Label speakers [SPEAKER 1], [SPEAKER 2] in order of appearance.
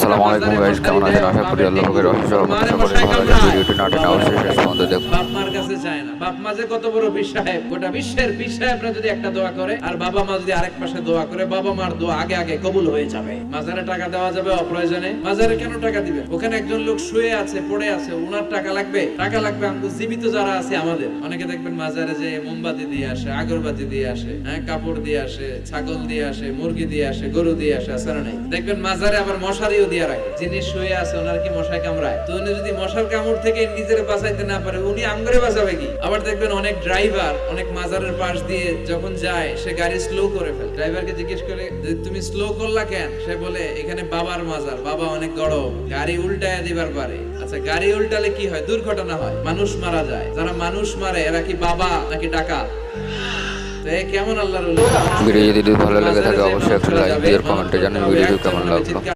[SPEAKER 1] আসসালামু আলাইকুম গাইস, কেমন আছেন? আশা করি আল্লাহ পাকের অশেষ রহমতে সকলে ভালো আছেন। ভিডিওটি না টেনে অবশ্যই শেষ পর্যন্ত দেখুন।
[SPEAKER 2] বাপ মার কাছে চায় না। বাপ মা যে কত বড় পীর সাহেব, গোটা বিশ্বের পীর সাহেবরা যদি একটা দোয়া করে আর বাবা মা যদি আরেক পাশে দোয়া করে, বাবা মার দোয়া আগে আগে কবুল হয়ে যাবে। মাজারে টাকা দেওয়া যাবে অপ্রয়োজনে? মাজারে কেন টাকা দিবে? ওখানে একজন লোক শুয়ে আছে, পড়ে আছে, ওনার টাকা লাগবে? টাকা লাগবে আমাদের জীবিত যারা আছে আমাদের। অনেকে দেখবেন মাজারে যে মোমবাতি দিয়ে আসে, আগরবাতি দিয়ে আসে, হ্যাঁ, কাপড় দিয়ে আসে, ছাগল দিয়ে আসে, মুরগি দিয়ে আসে, গরু দিয়ে আসে, আছে না নাই? দেখবেন মাজারে আবার মশারিও দিয়ে রাখে। যিনি শুয়ে আছে ওনার কি মশায় কামড়ায়? তো উনি যদি মশার কামড় থেকে নিজের বাঁচাইতে না পারে, উনি আমগরে বাঁচাবে কি? আবার দেখবেন অনেক ড্রাইভার অনেক মাজারের পাশ দিয়ে যখন যায়, সে গাড়ি স্লো করে ফেলে। ড্রাইভারকে জিজ্ঞেস করে যে তুমি স্লো করলা কেন? সে বলে এখানে বাবার মাজার, বাবা অনেক গরম, গাড়ি উল্টায় দিবার পারে। আচ্ছা, গাড়ি উল্টালে কি হয়? দুর্ঘটনা হয়, মানুষ মারা যায়। যারা মানুষ মারে এরা কি বাবা নাকি ডাকাত? কেমন আল্লাহর ওলি?
[SPEAKER 1] ভিডিও যদি ভালো লেগে থাকে অবশ্যই একটা লাইক দিয়ে কমেন্টে জানান ভিডিওটি কেমন লাগলো।